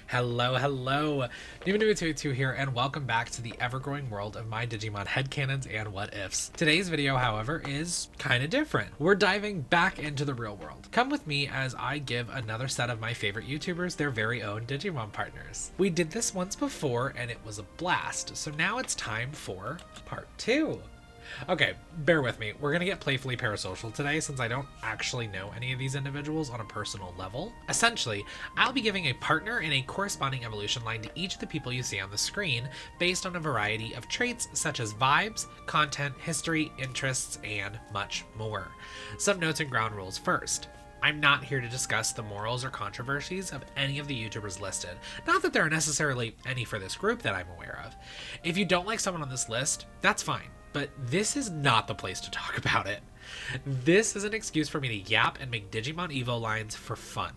Hello, Numa2 here, and welcome back to the ever-growing world of my Digimon headcanons and what-ifs. Today's video, however, is kinda different. We're diving back into the real world. Come with me as I give another set of my favorite YouTubers their very own Digimon partners. We did this once before, and it was a blast, so now it's time for part 2. Okay, bear with me. We're gonna get playfully parasocial today since I don't actually know any of these individuals on a personal level. Essentially, I'll be giving a partner and a corresponding evolution line to each of the people you see on the screen based on a variety of traits such as vibes, content, history, interests, and much more. Some notes and ground rules first. I'm not here to discuss the morals or controversies of any of the YouTubers listed. Not that there are necessarily any for this group that I'm aware of. If you don't like someone on this list, that's fine. But this is not the place to talk about it. This is an excuse for me to yap and make Digimon Evo lines for fun.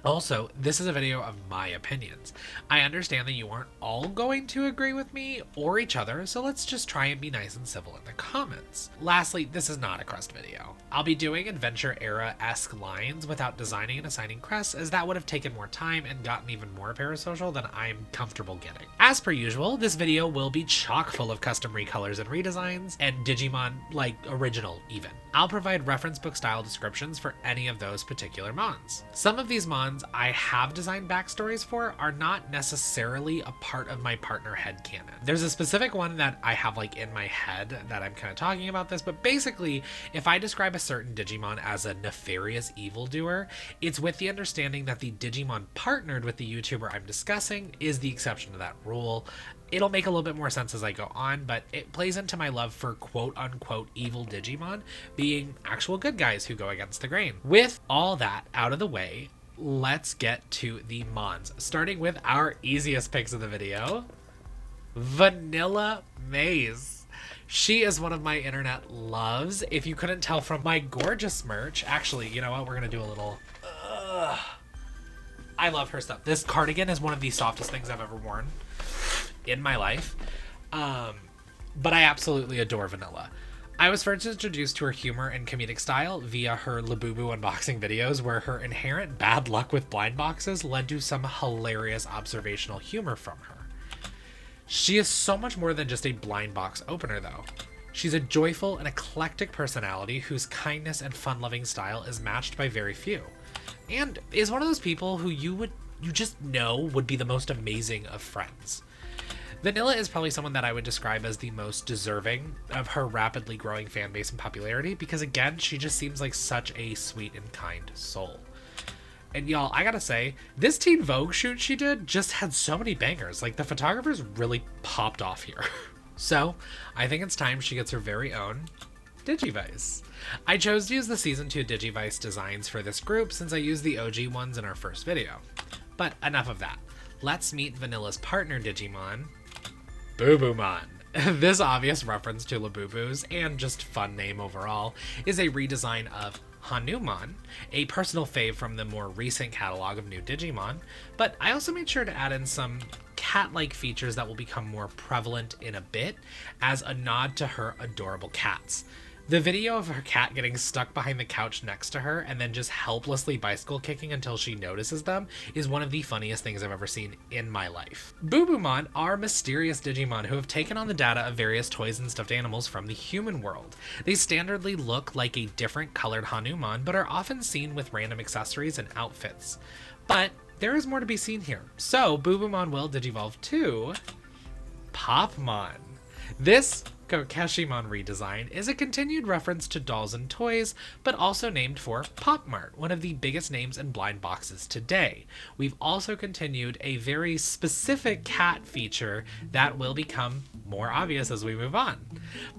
Also, this is a video of my opinions. I understand that you aren't all going to agree with me or each other, so let's just try and be nice and civil in the comments. Lastly, this is not a crest video. I'll be doing adventure era-esque lines without designing and assigning crests, as that would have taken more time and gotten even more parasocial than I'm comfortable getting. As per usual, this video will be chock full of custom recolors and redesigns, and Digimon, like original even. I'll provide reference book style descriptions for any of those particular mons. Some of these mons I have designed backstories for are not necessarily a part of my partner headcanon. There's a specific one that I have like in my head that I'm kind of talking about this, but basically if I describe a certain Digimon as a nefarious evildoer, it's with the understanding that the Digimon partnered with the YouTuber I'm discussing is the exception to that rule. It'll make a little bit more sense as I go on, but it plays into my love for quote-unquote evil Digimon being actual good guys who go against the grain. With all that out of the way, let's get to the mons, starting with our easiest picks of the video, Vanillamace. She is one of my internet loves. If you couldn't tell from my gorgeous merch, actually, you know what? We're gonna do a little... I love her stuff. This cardigan is one of the softest things I've ever worn in my life, but I absolutely adore Vanilla. I was first introduced to her humor and comedic style via her Labubu unboxing videos, where her inherent bad luck with blind boxes led to some hilarious observational humor from her. She is so much more than just a blind box opener though. She's a joyful and eclectic personality whose kindness and fun-loving style is matched by very few, and is one of those people who you just know would be the most amazing of friends. Vanilla is probably someone that I would describe as the most deserving of her rapidly growing fan base and popularity because, again, she just seems like such a sweet and kind soul. And y'all, I gotta say, this Teen Vogue shoot she did just had so many bangers. Like, the photographers really popped off here. So, I think it's time she gets her very own Digivice. I chose to use the Season 2 Digivice designs for this group since I used the OG ones in our first video. But enough of that. Let's meet Vanilla's partner Digimon, Bubumon. This obvious reference to Labubus, and just fun name overall, is a redesign of Hanumon, a personal fave from the more recent catalog of new Digimon, but I also made sure to add in some cat-like features that will become more prevalent in a bit as a nod to her adorable cats. The video of her cat getting stuck behind the couch next to her and then just helplessly bicycle kicking until she notices them is one of the funniest things I've ever seen in my life. Bubumon are mysterious Digimon who have taken on the data of various toys and stuffed animals from the human world. They standardly look like a different colored Hanumon, but are often seen with random accessories and outfits. But there is more to be seen here. So Bubumon will digivolve to Popmon. This Kokeshimon redesign is a continued reference to dolls and toys, but also named for Pop Mart, one of the biggest names in blind boxes today. We've also continued a very specific cat feature that will become more obvious as we move on.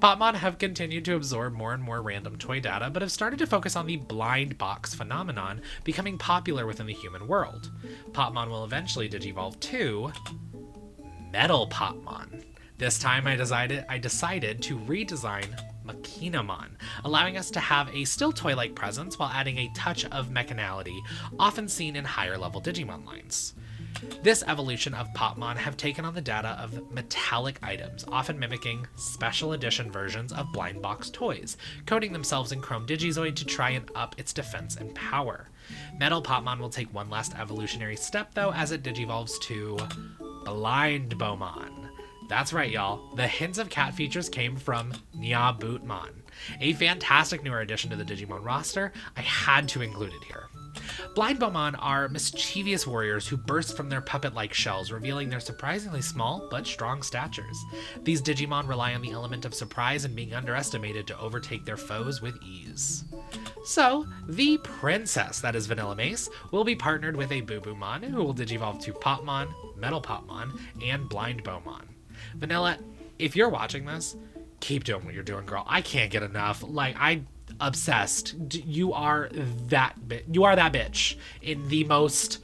Popmon have continued to absorb more and more random toy data, but have started to focus on the blind box phenomenon becoming popular within the human world. Popmon will eventually digivolve to Metal Popmon. This time I decided to redesign Machinamon, allowing us to have a still toy-like presence while adding a touch of mechanality, often seen in higher-level Digimon lines. This evolution of Popmon have taken on the data of metallic items, often mimicking special edition versions of blind box toys, coating themselves in chrome Digizoid to try and up its defense and power. Metal Popmon will take one last evolutionary step, though, as it digivolves to Blind Bowmon. That's right, y'all. The hints of cat features came from Nya Bootmon, a fantastic newer addition to the Digimon roster. I had to include it here. Blind Bowmon are mischievous warriors who burst from their puppet-like shells, revealing their surprisingly small but strong statures. These Digimon rely on the element of surprise and being underestimated to overtake their foes with ease. So, the princess, that is Vanillamace, will be partnered with a Boo-Boomon, who will digivolve to Popmon, Metal Popmon, and Blind Bowmon. Vanilla, if you're watching this, keep doing what you're doing, girl. I can't get enough. I'm obsessed. You are that bitch in the most,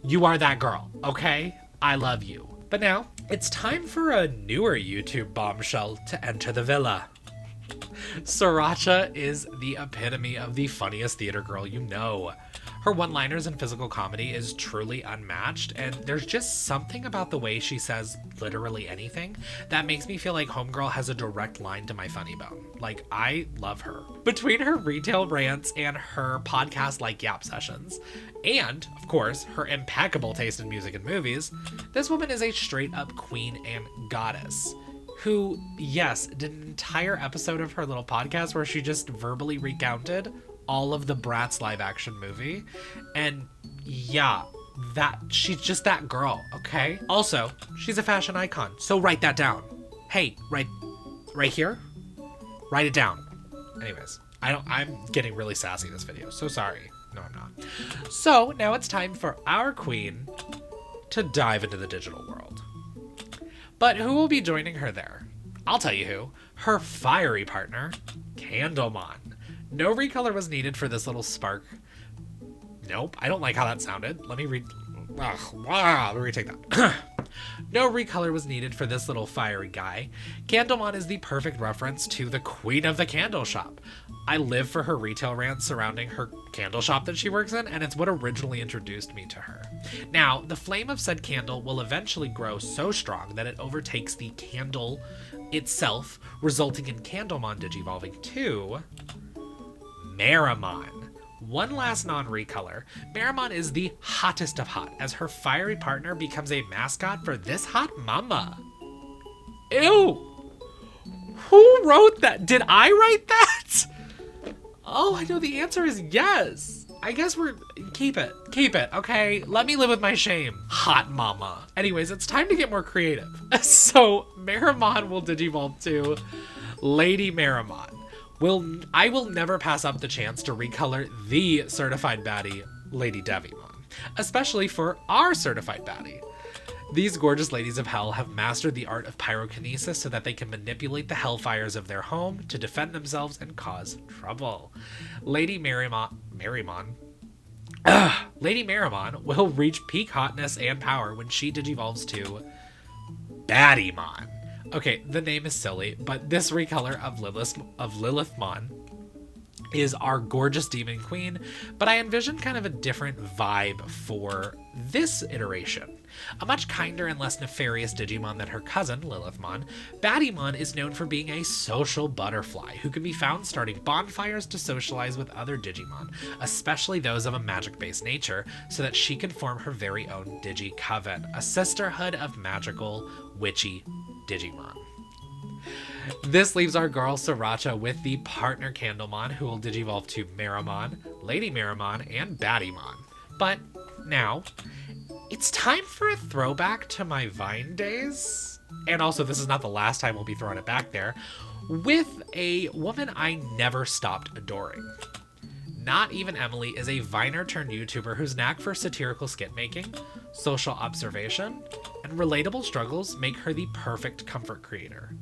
you are that girl, okay? I love you. But now, it's time for a newer YouTube bombshell to enter the villa. Sarahcha is the epitome of the funniest theater girl you know. Her one-liners and physical comedy is truly unmatched, and there's just something about the way she says literally anything that makes me feel like Homegirl has a direct line to my funny bone. I love her. Between her retail rants and her podcast-like yap sessions, and, of course, her impeccable taste in music and movies, this woman is a straight-up queen and goddess. Who, yes, did an entire episode of her little podcast where she just verbally recounted all of the Bratz live action movie. And yeah, she's just that girl, okay? Also, she's a fashion icon, so write that down. Hey, right here? Write it down. Anyways, I'm getting really sassy this video, so sorry. No, I'm not. So now it's time for our queen to dive into the digital world. But who will be joining her there? I'll tell you who. Her fiery partner, Candlemon. No recolor was needed for this little spark. Nope, I don't like how that sounded. Let me retake that. No recolor was needed for this little fiery guy. Candlemon is the perfect reference to the queen of the candle shop. I live for her retail rants surrounding her candle shop that she works in, and it's what originally introduced me to her. Now, the flame of said candle will eventually grow so strong that it overtakes the candle itself, resulting in Candlemon digivolving to Memoria. One last non-recolor, Memoria is the hottest of hot, as her fiery partner becomes a mascot for this hot mama. Ew! Who wrote that? Did I write that? Oh, I know the answer is yes. I guess keep it, okay? Let me live with my shame. Hot mama. Anyways, it's time to get more creative. So, Memoria will digivolve to Lady Memoria. I will never pass up the chance to recolor the certified baddie, Lady Devimon, especially for our certified baddie. These gorgeous ladies of hell have mastered the art of pyrokinesis so that they can manipulate the hellfires of their home to defend themselves and cause trouble. Lady Memoria will reach peak hotness and power when she digivolves to Baddymon. Okay, the name is silly, but this recolor of Lilithmon is our gorgeous demon queen, but I envision kind of a different vibe for this iteration. A much kinder and less nefarious Digimon than her cousin, Lilithmon, Baddymon is known for being a social butterfly who can be found starting bonfires to socialize with other Digimon, especially those of a magic-based nature, so that she can form her very own Digi-Coven, a sisterhood of magical, witchy Digimon. This leaves our girl Sarahcha with the partner Candlemon, who will digivolve to Memoria, Lady Memoria, and Baddymon. But now, it's time for a throwback to my Vine days. And also, this is not the last time we'll be throwing it back there, with a woman I never stopped adoring. Not Even Emily is a Viner turned YouTuber whose knack for satirical skit making, social observation, and relatable struggles make her the perfect comfort creator.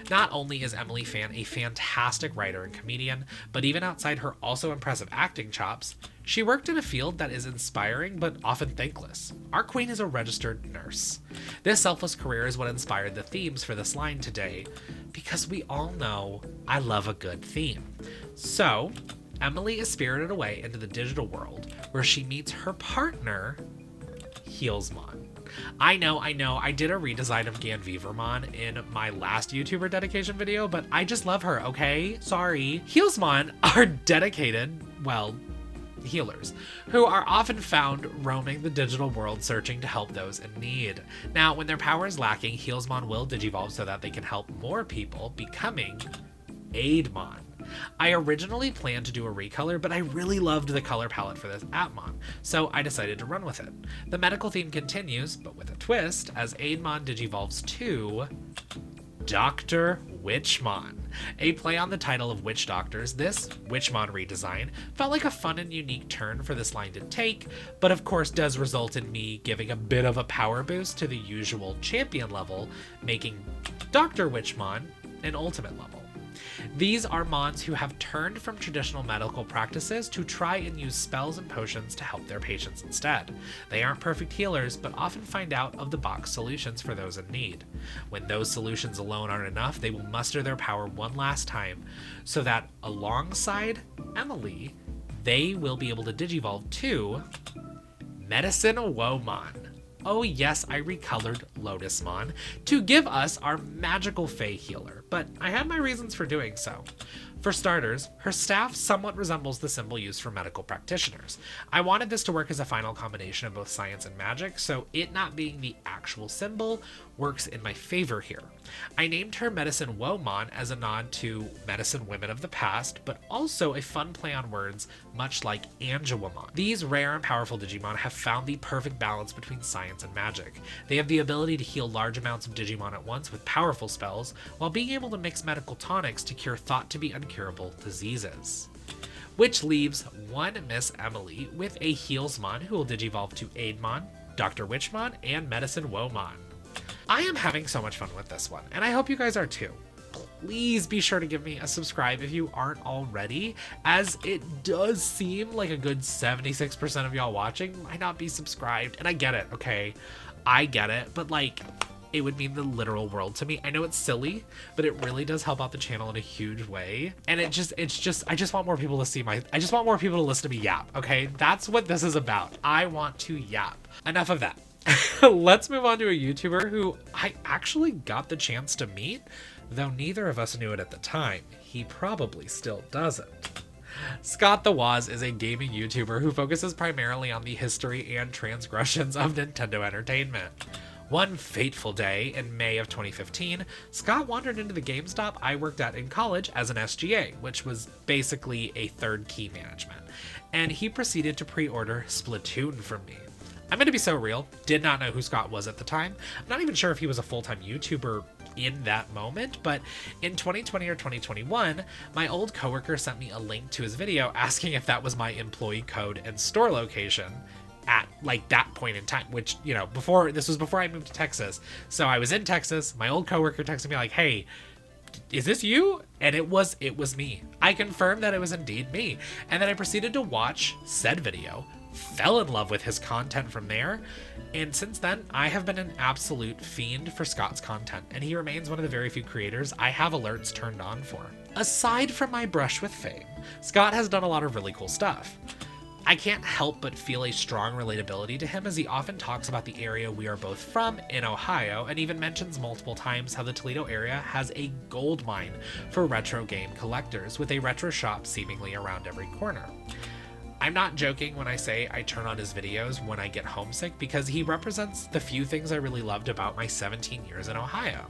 Not only is Emily Fan a fantastic writer and comedian, but even outside her also impressive acting chops, she worked in a field that is inspiring but often thankless. Our queen is a registered nurse. This selfless career is what inspired the themes for this line today, because we all know I love a good theme. So, Emily is spirited away into the digital world where she meets her partner, Heelsmon. I know, I did a redesign of Ganvivermon in my last YouTuber dedication video, but I just love her, okay? Sorry. Heelsmon are dedicated, well, healers, who are often found roaming the digital world searching to help those in need. Now, when their power is lacking, Heelsmon will digivolve so that they can help more people, becoming Aidmon. I originally planned to do a recolor, but I really loved the color palette for this Atmon, so I decided to run with it. The medical theme continues, but with a twist, as Aidmon digivolves to Dr. Witchmon. A play on the title of Witch Doctors, this Witchmon redesign felt like a fun and unique turn for this line to take, but of course does result in me giving a bit of a power boost to the usual champion level, making Dr. Witchmon an ultimate level. These are Mons who have turned from traditional medical practices to try and use spells and potions to help their patients instead. They aren't perfect healers, but often find out-of-the-box solutions for those in need. When those solutions alone aren't enough, they will muster their power one last time, so that alongside Emily, they will be able to digivolve to Medicine Womon. Oh yes, I recolored Lotusmon to give us our magical Fae healer, but I had my reasons for doing so. For starters, her staff somewhat resembles the symbol used for medical practitioners. I wanted this to work as a final combination of both science and magic, so it not being the actual symbol works in my favor here. I named her Medicine Womon as a nod to medicine women of the past, but also a fun play on words, much like Angewomon. These rare and powerful Digimon have found the perfect balance between science and magic. They have the ability to heal large amounts of Digimon at once with powerful spells, while being able to mix medical tonics to cure thought to be uncurable diseases. Which leaves one Miss Emily with a Heelsmon who will digivolve to Aidmon, Dr. Witchmon, and Medicine Womon. I am having so much fun with this one, and I hope you guys are too. Please be sure to give me a subscribe if you aren't already, as it does seem like a good 76% of y'all watching might not be subscribed, and I get it, okay? I get it, but like, it would mean the literal world to me. I know it's silly, but it really does help out the channel in a huge way. And I just want more people to see I just want more people to listen to me yap, okay? That's what this is about. I want to yap. Enough of that. Let's move on to a YouTuber who I actually got the chance to meet, though neither of us knew it at the time. He probably still doesn't. Scott the Woz is a gaming YouTuber who focuses primarily on the history and transgressions of Nintendo Entertainment. One fateful day in May of 2015, Scott wandered into the GameStop I worked at in college as an SGA, which was basically a third key management, and he proceeded to pre-order Splatoon from me. I'm gonna be so real, did not know who Scott was at the time. I'm not even sure if he was a full-time YouTuber in that moment, but in 2020 or 2021, my old coworker sent me a link to his video asking if that was my employee code and store location at like that point in time, which, you know, this was before I moved to Texas. So I was in Texas, my old coworker texted me like, hey, is this you? And it was me. I confirmed that it was indeed me. And then I proceeded to watch said video, fell in love with his content from there, and since then I have been an absolute fiend for Scott's content, and he remains one of the very few creators I have alerts turned on for. Aside from my brush with fame, Scott has done a lot of really cool stuff. I can't help but feel a strong relatability to him, as he often talks about the area we are both from in Ohio, and even mentions multiple times how the Toledo area has a gold mine for retro game collectors, with a retro shop seemingly around every corner. I'm not joking when I say I turn on his videos when I get homesick, because he represents the few things I really loved about my 17 years in Ohio.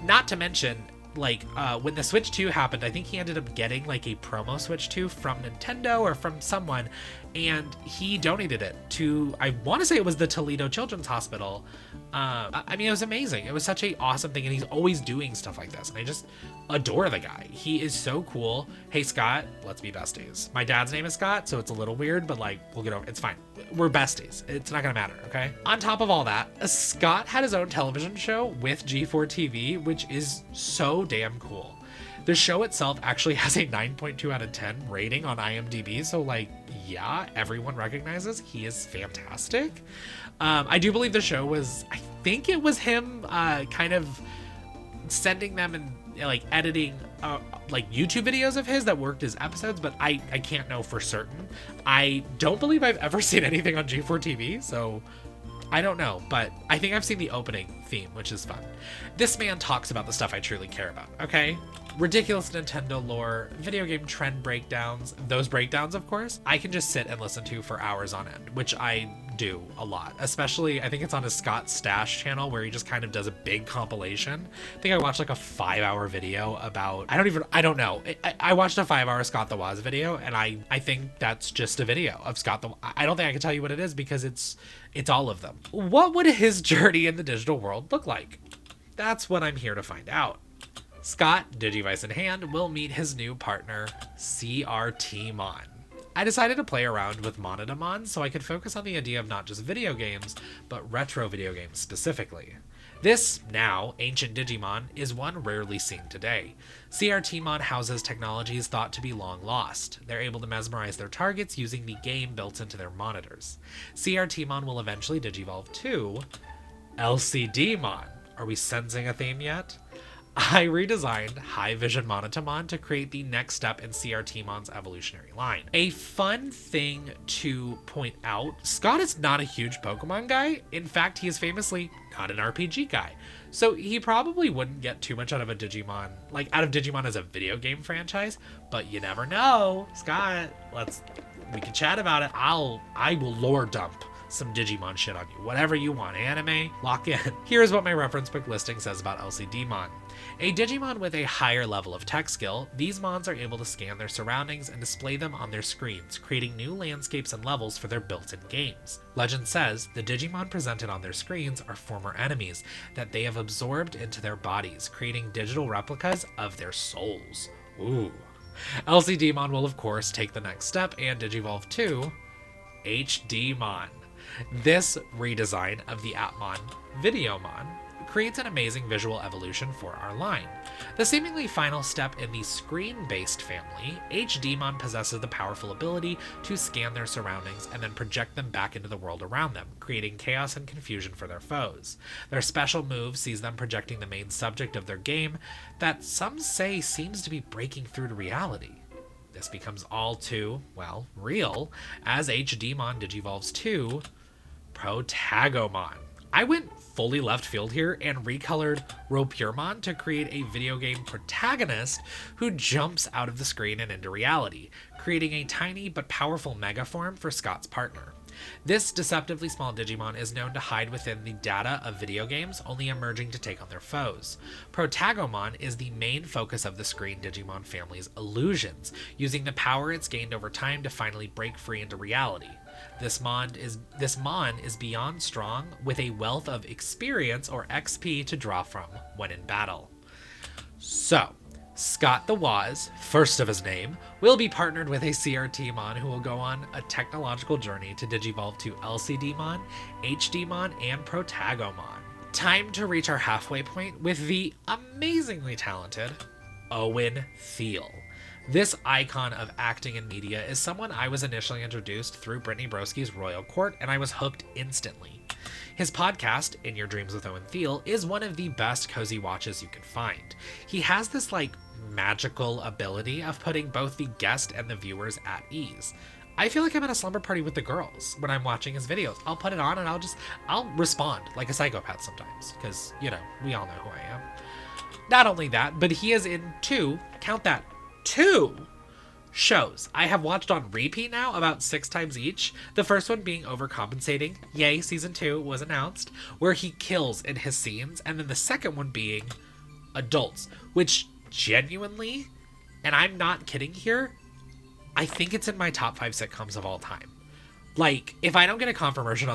Not to mention, like, when the Switch 2 happened, I think he ended up getting like a promo Switch 2 from Nintendo or from someone, and he donated it to, I want to say it was the Toledo Children's Hospital. I mean, it was amazing. It was such a awesome thing, and he's always doing stuff like this, and I just adore the guy. He is so cool. Hey, Scott, let's be besties. My dad's name is Scott, so it's a little weird, but like, we'll get over it. It's fine. We're besties. It's not gonna matter, okay? On top of all that, Scott had his own television show with G4 TV, which is so damn cool. The show itself actually has a 9.2 out of 10 rating on IMDb, so like, yeah, everyone recognizes he is fantastic. I do believe the show was, I think it was him kind of sending them and like editing like YouTube videos of his that worked as episodes, but I can't know for certain. I don't believe I've ever seen anything on G4 TV, so I don't know, but I think I've seen the opening theme, which is fun. This man talks about the stuff I truly care about, okay? Ridiculous Nintendo lore, video game trend breakdowns, those breakdowns, of course, I can just sit and listen to for hours on end, which I do a lot. Especially, I think it's on his Scott Stash channel where he just kind of does a big compilation. I think I watched like a 5-hour video about, I don't know. I watched a 5-hour Scott the Woz video, and I think that's just a video of Scott the I don't think I can tell you what it is because it's all of them. What would his journey in the digital world look like? That's what I'm here to find out. Scott, Digivice in hand, will meet his new partner, CRTmon. I decided to play around with Monodamon so I could focus on the idea of not just video games, but retro video games specifically. This, now, ancient Digimon, is one rarely seen today. CRTmon houses technologies thought to be long lost. They're able to mesmerize their targets using the game built into their monitors. CRTmon will eventually digivolve to LCDmon. Are we sensing a theme yet? I redesigned High Vision Monotamon to create the next step in CRTmon's evolutionary line. A fun thing to point out, Scott is not a huge Pokemon guy. In fact, he is famously not an RPG guy. So he probably wouldn't get too much out of a Digimon, like out of Digimon as a video game franchise, but you never know. Scott, we can chat about it. I will lore dump some Digimon shit on you. Whatever you want. Anime, lock in. Here's what my reference book listing says about LCDmon. A Digimon with a higher level of tech skill, these mons are able to scan their surroundings and display them on their screens, creating new landscapes and levels for their built-in games. Legend says the Digimon presented on their screens are former enemies that they have absorbed into their bodies, creating digital replicas of their souls. Ooh. LCDmon will of course take the next step and digivolve to HDmon. This redesign of the Atmon Videomon creates an amazing visual evolution for our line. The seemingly final step in the screen-based family, HDmon possesses the powerful ability to scan their surroundings and then project them back into the world around them, creating chaos and confusion for their foes. Their special move sees them projecting the main subject of their game that some say seems to be breaking through to reality. This becomes all too, well, real as HDmon digivolves to Protagomon. I went fully left field here and recolored Ropuremon to create a video game protagonist who jumps out of the screen and into reality, creating a tiny but powerful megaform for Scott's partner. This deceptively small Digimon is known to hide within the data of video games, only emerging to take on their foes. Protagomon is the main focus of the Screen Digimon family's illusions, using the power it's gained over time to finally break free into reality. This mon is beyond strong, with a wealth of experience or XP to draw from when in battle. So, Scott the Woz, first of his name, will be partnered with a CRTmon who will go on a technological journey to digivolve to LCDmon, HDmon, and Protagomon. Time to reach our halfway point with the amazingly talented Owen Thiele. This icon of acting and media is someone I was initially introduced through Brittany Broski's Royal Court, and I was hooked instantly. His podcast, In Your Dreams with Owen Thiele, is one of the best cozy watches you can find. He has this magical ability of putting both the guest and the viewers at ease. I feel like I'm at a slumber party with the girls when I'm watching his videos. I'll put it on and I'll respond like a psychopath sometimes, because, we all know who I am. Not only that, but he is in two shows I have watched on repeat now about 6 times each. The first one being Overcompensating. Yay, season 2 was announced, where he kills in his scenes. And then the second one being Adults, which genuinely, and I'm not kidding here, I think it's in my top 5 sitcoms of all time. Like, if I don't get a confirmation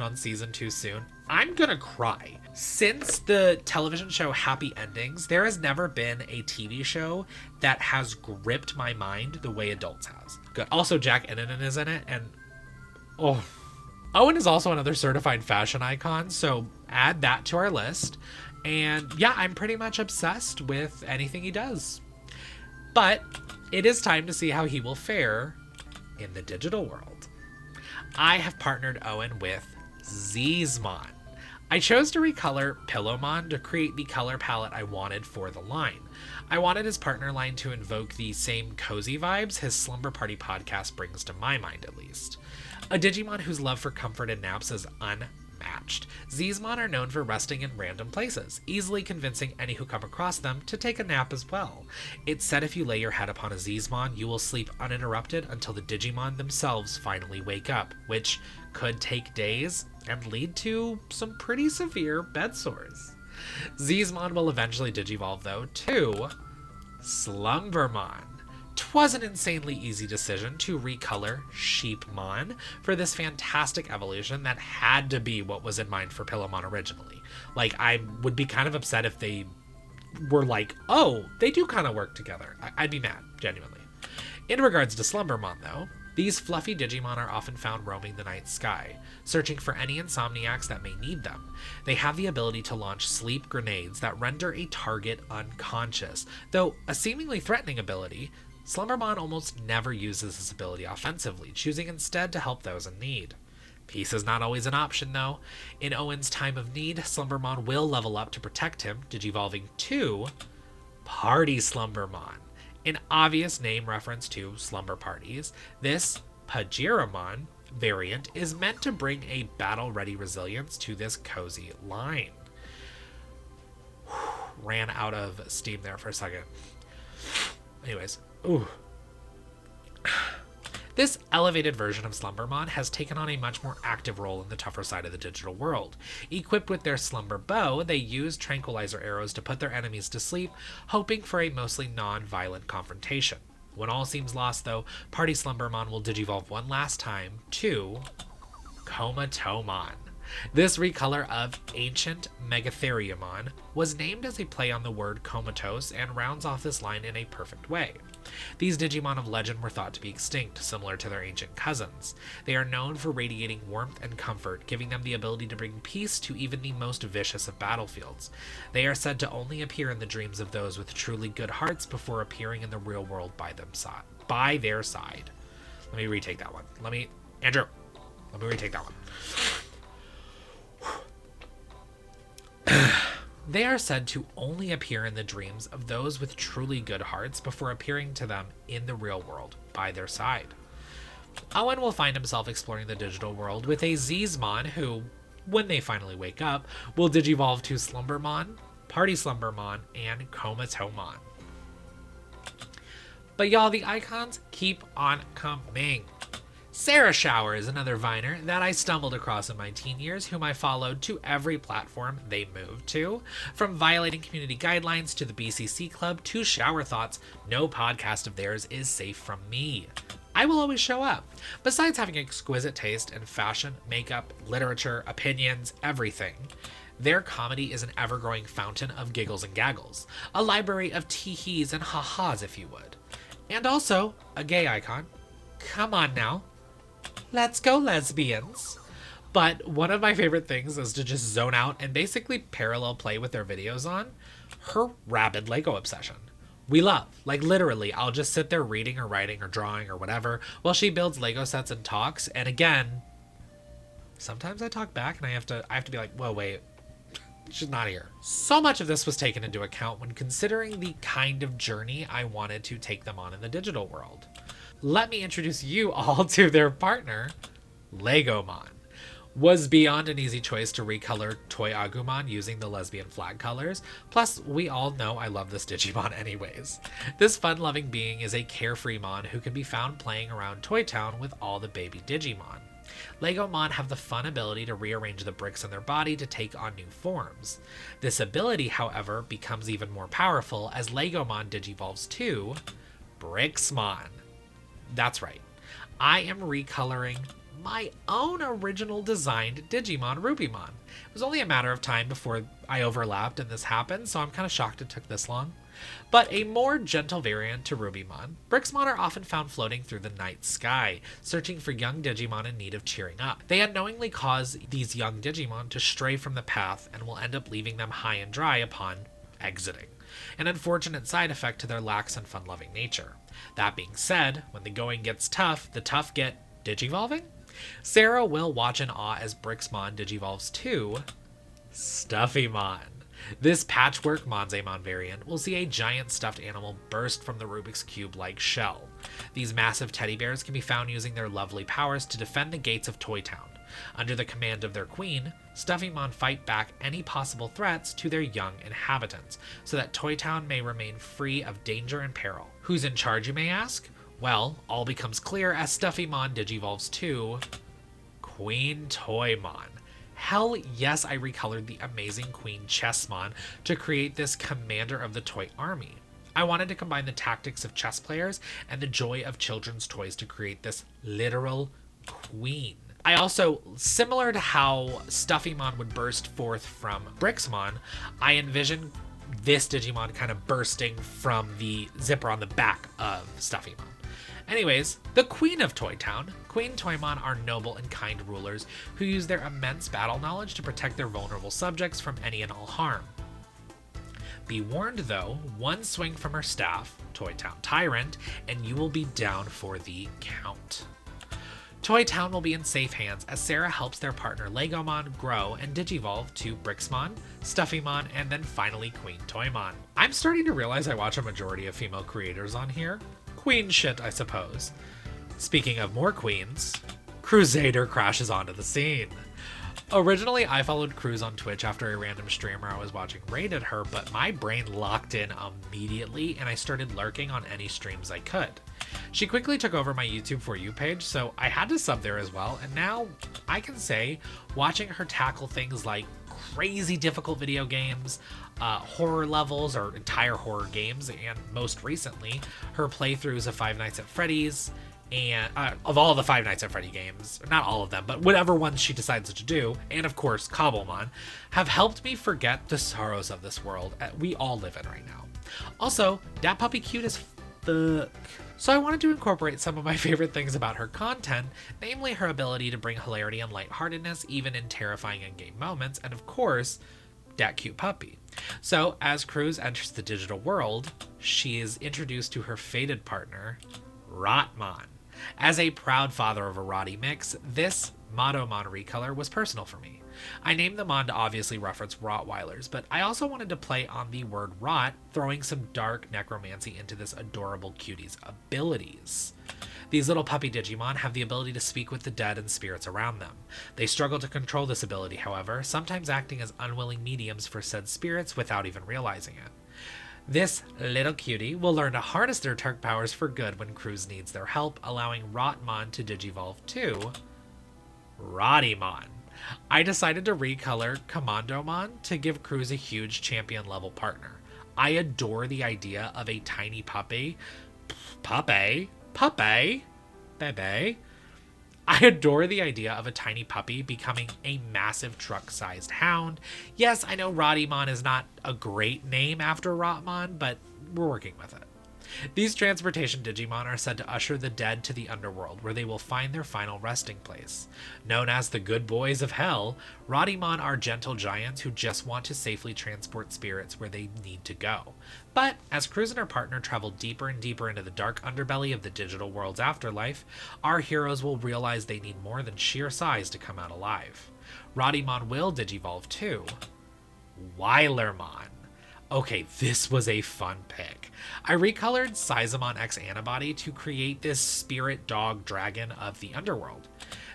on season 2 soon, I'm gonna cry. Since the television show Happy Endings, there has never been a TV show that has gripped my mind the way Adults has. Good. Also, Jack Innanen is in it, and oh, Owen is also another certified fashion icon, so add that to our list. And yeah, I'm pretty much obsessed with anything he does. But it is time to see how he will fare in the digital world. I have partnered Owen with Zizmon. I chose to recolor Pillowmon to create the color palette I wanted for the line. I wanted his partner line to invoke the same cozy vibes his Slumber Party podcast brings to my mind, at least. A Digimon whose love for comfort and naps is unmatched. Zizmon are known for resting in random places, easily convincing any who come across them to take a nap as well. It's said if you lay your head upon a Zizmon, you will sleep uninterrupted until the Digimon themselves finally wake up, which could take days and lead to some pretty severe bed sores. Zizmon will eventually digivolve, though, to Slumbermon. 'Twas an insanely easy decision to recolor Sheepmon for this fantastic evolution that had to be what was in mind for Pillowmon originally. Like, I would be kind of upset if they were like, oh, they do kind of work together. I'd be mad, genuinely. In regards to Slumbermon, though, these fluffy Digimon are often found roaming the night sky, searching for any insomniacs that may need them. They have the ability to launch sleep grenades that render a target unconscious. Though a seemingly threatening ability, Slumbermon almost never uses this ability offensively, choosing instead to help those in need. Peace is not always an option, though. In Owen's time of need, Slumbermon will level up to protect him, digivolving to Party Slumbermon. An obvious name reference to slumber parties, this Pajiramon variant is meant to bring a battle-ready resilience to this cozy line. Ran out of steam there for a second. Anyways, ooh. This elevated version of Slumbermon has taken on a much more active role in the tougher side of the digital world. Equipped with their Slumber Bow, they use tranquilizer arrows to put their enemies to sleep, hoping for a mostly non-violent confrontation. When all seems lost, though, Party Slumbermon will digivolve one last time to Comatomon. This recolor of Ancient Megatheriumon was named as a play on the word comatose and rounds off this line in a perfect way. These Digimon of legend were thought to be extinct, similar to their ancient cousins. They are known for radiating warmth and comfort, giving them the ability to bring peace to even the most vicious of battlefields. They are said to only appear in the dreams of those with truly good hearts before appearing in the real world by their side. Let me retake that one. Let me retake that one. They are said to only appear in the dreams of those with truly good hearts before appearing to them in the real world by their side. Owen will find himself exploring the digital world with a Zizmon who, when they finally wake up, will digivolve to Slumbermon, Party Slumbermon, and Comatomon. But y'all, the icons keep on coming. Sarahcha is another Viner that I stumbled across in my teen years, whom I followed to every platform they moved to. From violating community guidelines to the BCC Club to Schauer Thoughts, no podcast of theirs is safe from me. I will always show up. Besides having exquisite taste in fashion, makeup, literature, opinions, everything, their comedy is an ever-growing fountain of giggles and gaggles, a library of tee-hees and ha-has, if you would. And also, a gay icon. Come on now. Let's go, lesbians. But one of my favorite things is to just zone out and basically parallel play with their videos on her rabid Lego obsession. We love, like literally, I'll just sit there reading or writing or drawing or whatever while she builds Lego sets and talks. And again, sometimes I talk back and I have to be like, whoa, wait, she's not here. So much of this was taken into account when considering the kind of journey I wanted to take them on in the digital world. Let me introduce you all to their partner, Legomon. Was beyond an easy choice to recolor Toy Agumon using the lesbian flag colors, plus we all know I love this Digimon anyways. This fun-loving being is a carefree mon who can be found playing around Toy Town with all the baby Digimon. Legomon have the fun ability to rearrange the bricks in their body to take on new forms. This ability, however, becomes even more powerful as Legomon digivolves to Brixmon. That's right. I am recoloring my own original designed Digimon, Rubimon. It was only a matter of time before I overlapped and this happened, so I'm kind of shocked it took this long. But a more gentle variant to Rubimon, Brixmon are often found floating through the night sky, searching for young Digimon in need of cheering up. They unknowingly cause these young Digimon to stray from the path and will end up leaving them high and dry upon exiting. An unfortunate side effect to their lax and fun-loving nature. That being said, when the going gets tough, the tough get digivolving? Sarah will watch in awe as Brixmon digivolves to Stuffymon. This patchwork Monzaemon variant will see a giant stuffed animal burst from the Rubik's Cube-like shell. These massive teddy bears can be found using their lovely powers to defend the gates of Toy Town. Under the command of their queen, Stuffymon fight back any possible threats to their young inhabitants, so that Toy Town may remain free of danger and peril. Who's in charge, you may ask? Well, all becomes clear as Stuffymon digivolves to Queen Toymon. Hell yes, I recolored the amazing Queen Chessmon to create this commander of the toy army. I wanted to combine the tactics of chess players and the joy of children's toys to create this literal queen. I also, similar to how Stuffymon would burst forth from Brixmon, I envision this Digimon kind of bursting from the zipper on the back of Stuffymon. Anyways, the Queen of Toy Town, Queen Toymon are noble and kind rulers who use their immense battle knowledge to protect their vulnerable subjects from any and all harm. Be warned though, one swing from her staff, Toy Town Tyrant, and you will be down for the count. Toy Town will be in safe hands as Sarah helps their partner Legomon grow and digivolve to Brixmon, Stuffymon, and then finally Queen Toymon. I'm starting to realize I watch a majority of female creators on here. Queen shit, I suppose. Speaking of more queens, Kruzadar crashes onto the scene. Originally, I followed Cruz on Twitch after a random streamer I was watching rated her, but my brain locked in immediately and I started lurking on any streams I could. She quickly took over my YouTube For You page, so I had to sub there as well, and now I can say watching her tackle things like crazy difficult video games, horror levels or entire horror games, and most recently, her playthroughs of Five Nights at Freddy's, and of all the Five Nights at Freddy games, not all of them, but whatever ones she decides to do, and of course Cobblemon, have helped me forget the sorrows of this world we all live in right now. Also, that puppy cute as fuck. So I wanted to incorporate some of my favorite things about her content, namely her ability to bring hilarity and lightheartedness even in terrifying in-game moments, and of course, that cute puppy. So as Cruz enters the digital world, she is introduced to her fated partner, Rotmon. As a proud father of a Roddy mix, this Motomon recolor was personal for me. I named the Mon to obviously reference Rottweilers, but I also wanted to play on the word rot, throwing some dark necromancy into this adorable cutie's abilities. These little puppy Digimon have the ability to speak with the dead and spirits around them. They struggle to control this ability, however, sometimes acting as unwilling mediums for said spirits without even realizing it. This little cutie will learn to harness their dark powers for good when Cruz needs their help, allowing Rotmon to digivolve to Rottymon. I decided to recolor Commandomon to give Cruz a huge champion level partner. I adore the idea of a tiny puppy. Bebe. I adore the idea of a tiny puppy becoming a massive truck-sized hound. Yes, I know Rottymon is not a great name after Rotmon, but we're working with it. These transportation Digimon are said to usher the dead to the underworld, where they will find their final resting place. Known as the good boys of hell, Rottymon are gentle giants who just want to safely transport spirits where they need to go. But as Cruz and her partner travel deeper and deeper into the dark underbelly of the digital world's afterlife, our heroes will realize they need more than sheer size to come out alive. Rottymon will digivolve to Weilermon. Okay, this was a fun pick. I recolored Sizemon X Antibody to create this spirit dog dragon of the underworld.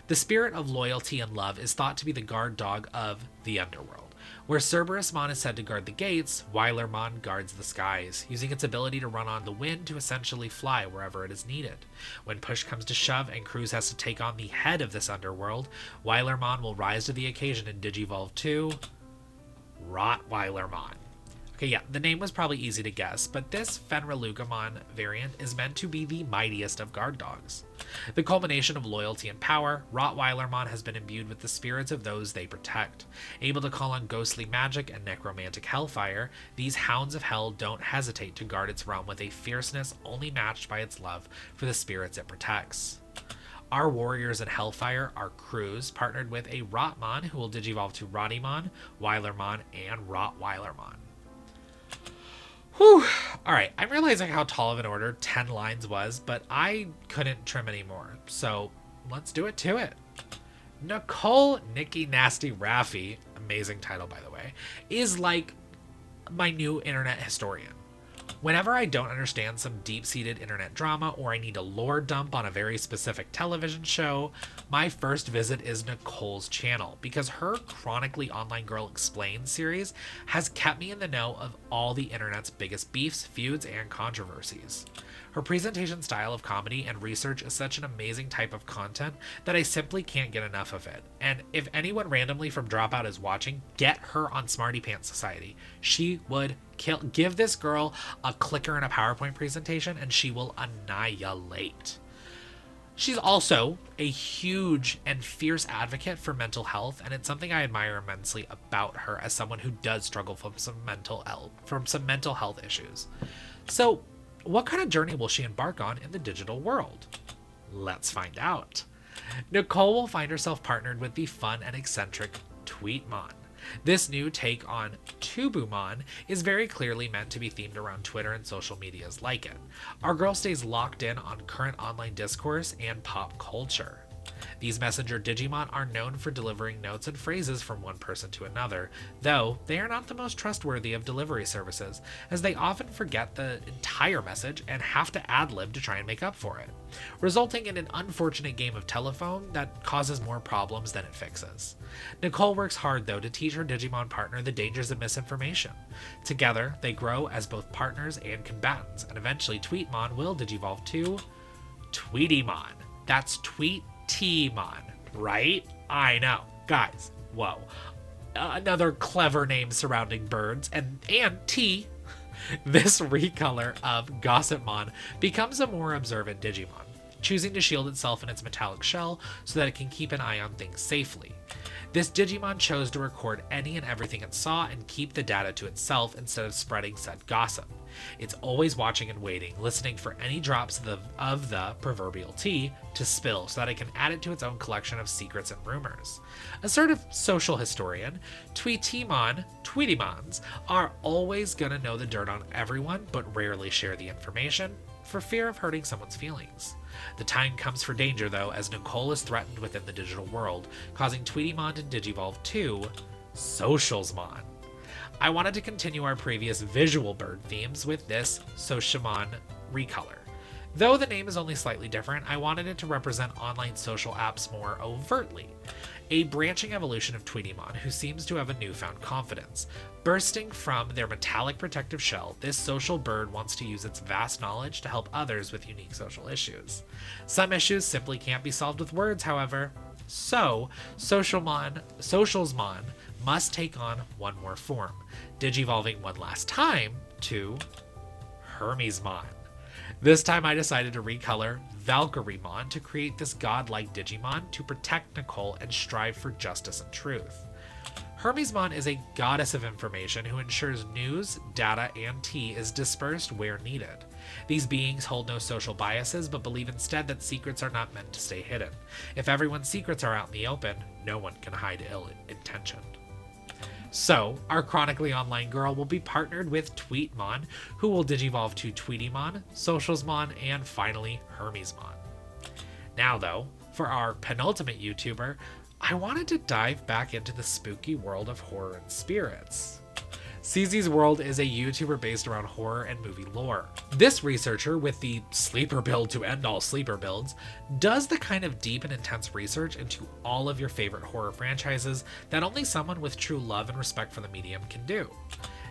The spirit of loyalty and love is thought to be the guard dog of the underworld. Where Cerberusmon is said to guard the gates, Weilermon guards the skies, using its ability to run on the wind to essentially fly wherever it is needed. When push comes to shove and Cruz has to take on the head of this underworld, Weilermon will rise to the occasion and digivolve to Rottweilermon. Okay, Okay, yeah, the name was probably easy to guess, but this Vanillamace variant is meant to be the mightiest of guard dogs. The culmination of loyalty and power, Rottweilermon has been imbued with the spirits of those they protect. Able to call on ghostly magic and necromantic hellfire, these hounds of hell don't hesitate to guard its realm with a fierceness only matched by its love for the spirits it protects. Our warriors in Hellfire are Kruz, partnered with a Rotmon who will digivolve to Rottymon, Weilermon, and Rottweilermon. Whew. Alright, I'm realizing how tall of an order 10 lines was, but I couldn't trim any more, so let's do it to it. Nicole Nikki Nasty Rafiee, amazing title by the way, is like my new internet historian. Whenever I don't understand some deep-seated internet drama or I need a lore dump on a very specific television show, my first visit is Nicole's channel because her Chronically Online Girl Explained series has kept me in the know of all the internet's biggest beefs, feuds, and controversies. Her presentation style of comedy and research is such an amazing type of content that I simply can't get enough of it. And if anyone randomly from Dropout is watching, get her on Smarty Pants Society. She would give this girl a clicker and a PowerPoint presentation and she will annihilate. She's also a huge and fierce advocate for mental health, and it's something I admire immensely about her as someone who does struggle from some mental health issues. So, what kind of journey will she embark on in the digital world? Let's find out. Nicole will find herself partnered with the fun and eccentric Tweetmon. This new take on Tubumon is very clearly meant to be themed around Twitter and social medias like it. Our girl stays locked in on current online discourse and pop culture. These messenger Digimon are known for delivering notes and phrases from one person to another, though they are not the most trustworthy of delivery services, as they often forget the entire message and have to ad-lib to try and make up for it, resulting in an unfortunate game of telephone that causes more problems than it fixes. Nicole works hard, though, to teach her Digimon partner the dangers of misinformation. Together, they grow as both partners and combatants, and eventually Tweetmon will digivolve to Tweetymon. That's Tweetymon, right? I know. Guys, whoa. Another clever name surrounding birds, and T. This recolor of Gossipmon becomes a more observant Digimon, choosing to shield itself in its metallic shell so that it can keep an eye on things safely. This Digimon chose to record any and everything it saw and keep the data to itself instead of spreading said gossip. It's always watching and waiting, listening for any drops of the proverbial tea to spill so that it can add it to its own collection of secrets and rumors. A sort of social historian, Tweetymons are always gonna know the dirt on everyone but rarely share the information for fear of hurting someone's feelings. The time comes for danger, though, as Nicole is threatened within the digital world, causing Tweetymon to digivolve to Socialsmon. I wanted to continue our previous visual bird themes with this Socialmon recolor. Though the name is only slightly different, I wanted it to represent online social apps more overtly. A branching evolution of Tweetymon, who seems to have a newfound confidence. Bursting from their metallic protective shell, this social bird wants to use its vast knowledge to help others with unique social issues. Some issues simply can't be solved with words, however. So, Socialsmon must take on one more form, digivolving one last time to Hermesmon. This time I decided to recolor Valkyremon to create this godlike Digimon to protect Nicole and strive for justice and truth. Hermesmon is a goddess of information who ensures news, data, and tea is dispersed where needed. These beings hold no social biases, but believe instead that secrets are not meant to stay hidden. If everyone's secrets are out in the open, no one can hide ill intention. So, our chronically online girl will be partnered with Tweetmon, who will digivolve to Tweetymon, Socialsmon, and finally Hermesmon. Now though, for our penultimate YouTuber, I wanted to dive back into the spooky world of horror and spirits. CZSWorld is a YouTuber based around horror and movie lore. This researcher, with the sleeper build to end all sleeper builds, does the kind of deep and intense research into all of your favorite horror franchises that only someone with true love and respect for the medium can do.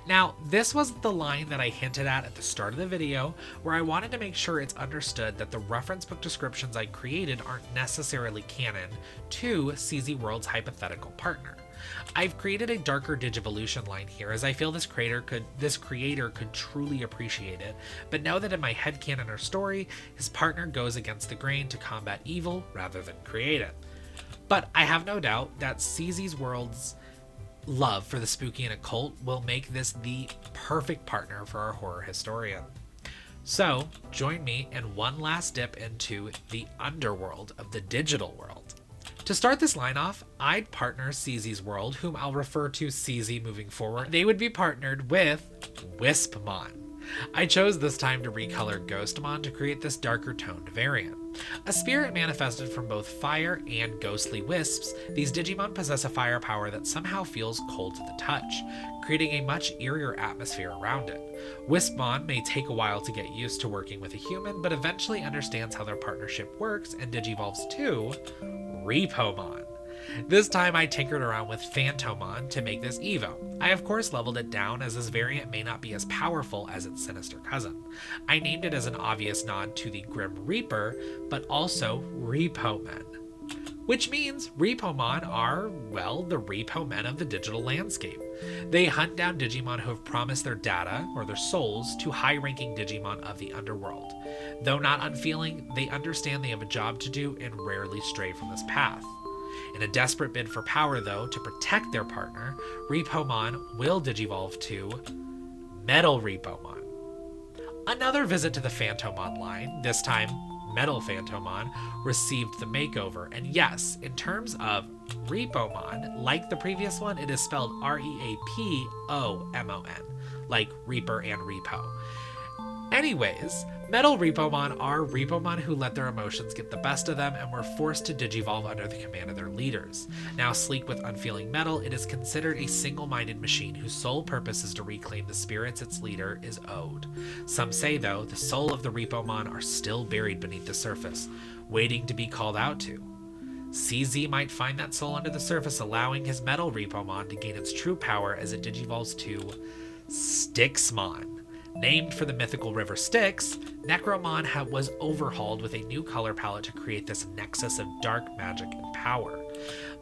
Now, this was the line that I hinted at the start of the video, where I wanted to make sure it's understood that the reference book descriptions I created aren't necessarily canon to CZWorld's hypothetical partner. I've created a darker Digivolution line here, as I feel this creator could truly appreciate it, but know that in my headcanon or story, his partner goes against the grain to combat evil rather than create it. But I have no doubt that CZSWorld's love for the spooky and occult will make this the perfect partner for our horror historian. So, join me in one last dip into the underworld of the digital world. To start this line off, I'd partner CZSWorld, whom I'll refer to CZ moving forward. They would be partnered with Wispmon. I chose this time to recolor Ghostmon to create this darker toned variant. A spirit manifested from both fire and ghostly wisps, these Digimon possess a fire power that somehow feels cold to the touch, creating a much eerier atmosphere around it. Wispmon may take a while to get used to working with a human, but eventually understands how their partnership works and digivolves to Repomon. This time I tinkered around with Phantomon to make this Evo. I of course leveled it down, as this variant may not be as powerful as its sinister cousin. I named it as an obvious nod to the Grim Reaper, but also Repomen. Which means Repomon are, well, the Repo men of the digital landscape. They hunt down Digimon who have promised their data, or their souls, to high-ranking Digimon of the underworld. Though not unfeeling, they understand they have a job to do and rarely stray from this path. In a desperate bid for power, though, to protect their partner, Repomon will digivolve to Metal Repomon. Another visit to the Phantomon line, this time Metal Phantomon, received the makeover, and yes, in terms of Repomon, like the previous one, it is spelled R-E-A-P-O-M-O-N, like Reaper and Repo. Anyways, Metal Repomon are Repomon who let their emotions get the best of them and were forced to digivolve under the command of their leaders. Now sleek with unfeeling metal, it is considered a single-minded machine whose sole purpose is to reclaim the spirits its leader is owed. Some say, though, the soul of the Repomon are still buried beneath the surface, waiting to be called out to. CZ might find that soul under the surface, allowing his Metal Repomon to gain its true power as it digivolves to Styxmon. Named for the mythical river Styx, Necromon was overhauled with a new color palette to create this nexus of dark magic and power.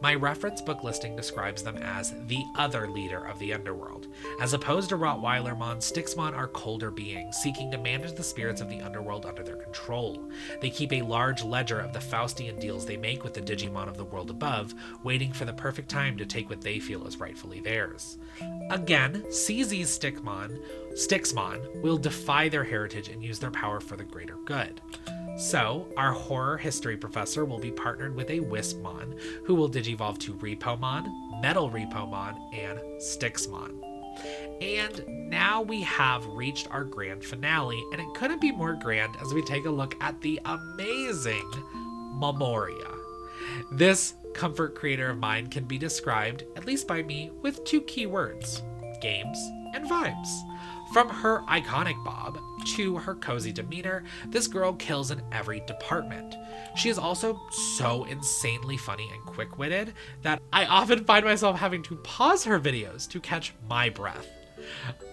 My reference book listing describes them as the other leader of the underworld. As opposed to Rottweilermon, Styxmon are colder beings, seeking to manage the spirits of the underworld under their control. They keep a large ledger of the Faustian deals they make with the Digimon of the world above, waiting for the perfect time to take what they feel is rightfully theirs. Again, CZ's Styxmon will defy their heritage and use their power for the greater good. So, our horror history professor will be partnered with a Wispmon, who will digivolve to Repomon, Metal Repomon, and Styxmon. And now we have reached our grand finale, and it couldn't be more grand as we take a look at the amazing Memoria. This comfort creator of mine can be described, at least by me, with two key words: games and vibes. From her iconic bob to her cozy demeanor, this girl kills in every department. She is also so insanely funny and quick-witted that I often find myself having to pause her videos to catch my breath.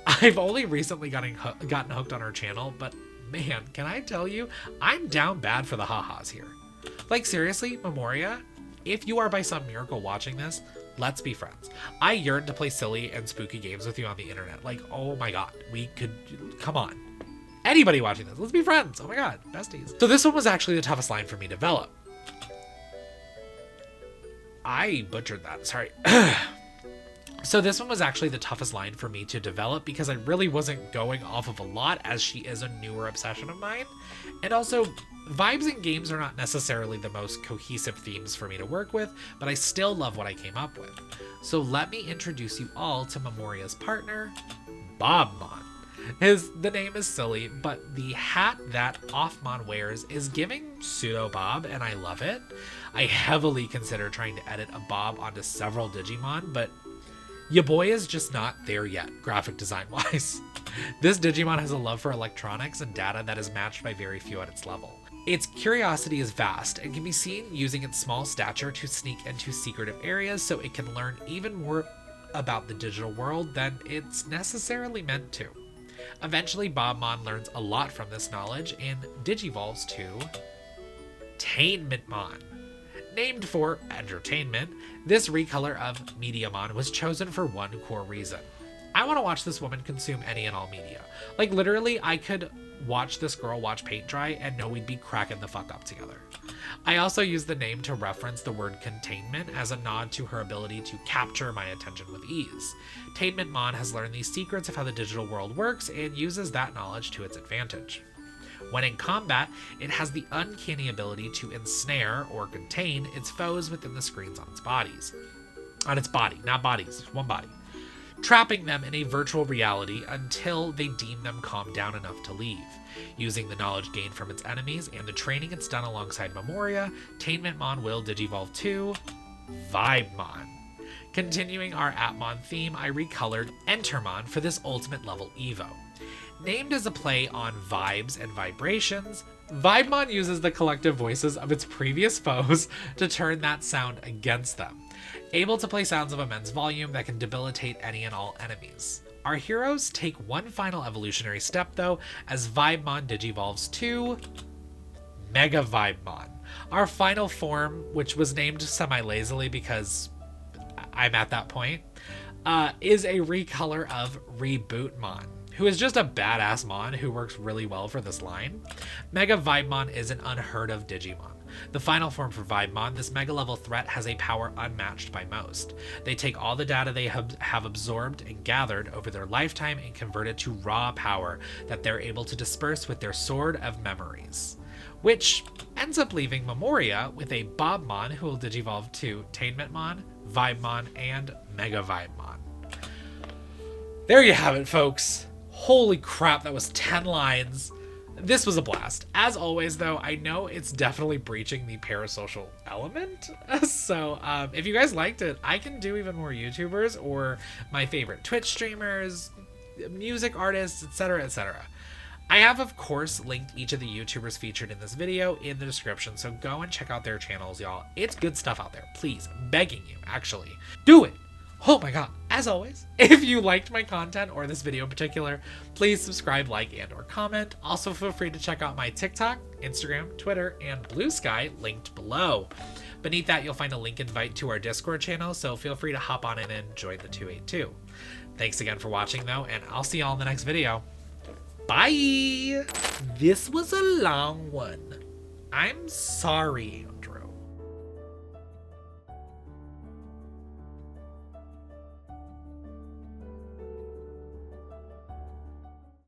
I've only recently gotten hooked on her channel, but man, can I tell you, I'm down bad for the ha-has here. Like seriously, Memoria, if you are by some miracle watching this, let's be friends. I yearn to play silly and spooky games with you on the internet. Like, oh my god, we could, come on. Anybody watching this, let's be friends. Oh my god, besties. So this one was actually the toughest line for me to develop. I butchered that, sorry. So this one was actually the toughest line for me to develop because I really wasn't going off of a lot, as she is a newer obsession of mine. And also, vibes in games are not necessarily the most cohesive themes for me to work with, but I still love what I came up with. So let me introduce you all to Memoria's partner, Bobmon. The name is silly, but the hat that Offmon wears is giving pseudo Bob, and I love it. I heavily consider trying to edit a Bob onto several Digimon, but ya boy is just not there yet, graphic design wise. This Digimon has a love for electronics and data that is matched by very few at its level. Its curiosity is vast and can be seen using its small stature to sneak into secretive areas so it can learn even more about the digital world than it's necessarily meant to. Eventually, Bobmon learns a lot from this knowledge and digivolves to Tainmentmon. Named for entertainment, this recolor of Mediamon was chosen for one core reason. I want to watch this woman consume any and all media. Like, literally, I could watch this girl watch paint dry and know we'd be cracking the fuck up together. I also use the name to reference the word containment as a nod to her ability to capture my attention with ease. Tainmentmon has learned these secrets of how the digital world works and uses that knowledge to its advantage. When in combat, it has the uncanny ability to ensnare or contain its foes within the screens on its bodies. On its body, not bodies, one body. Trapping them in a virtual reality until they deem them calmed down enough to leave. Using the knowledge gained from its enemies and the training it's done alongside Memoria, Tainmentmon will digivolve to Vibemon. Continuing our Atmon theme, I recolored Entermon for this ultimate level Evo. Named as a play on vibes and vibrations, Vibemon uses the collective voices of its previous foes to turn that sound against them, able to play sounds of immense volume that can debilitate any and all enemies. Our heroes take one final evolutionary step though, as Vibemon digivolves to Mega Vibemon. Our final form, which was named semi-lazily because I'm at that point, is a recolor of Rebootmon, who is just a badass mon who works really well for this line. Mega Vibemon is an unheard of Digimon. The final form for Vibemon, this mega level threat has a power unmatched by most. They take all the data they have absorbed and gathered over their lifetime and convert it to raw power that they're able to disperse with their Sword of Memories, which ends up leaving Memoria with a Bobmon who will digivolve to Tainmentmon, Vibemon, and Mega Vibemon. There you have it, folks. Holy crap, that was 10 lines. This was a blast. As always, though, I know it's definitely breaching the parasocial element. So if you guys liked it, I can do even more YouTubers or my favorite Twitch streamers, music artists, etc., etc. I have, of course, linked each of the YouTubers featured in this video in the description, so go and check out their channels, y'all. It's good stuff out there. Please, begging you, actually. Do it! Oh my god. As always, if you liked my content or this video in particular, please subscribe, like, and or comment. Also, feel free to check out my TikTok, Instagram, Twitter, and Blue Sky linked below. Beneath that, you'll find a link invite to our Discord channel, so feel free to hop on in and join the 282. Thanks again for watching, though, and I'll see y'all in the next video. Bye! This was a long one. I'm sorry.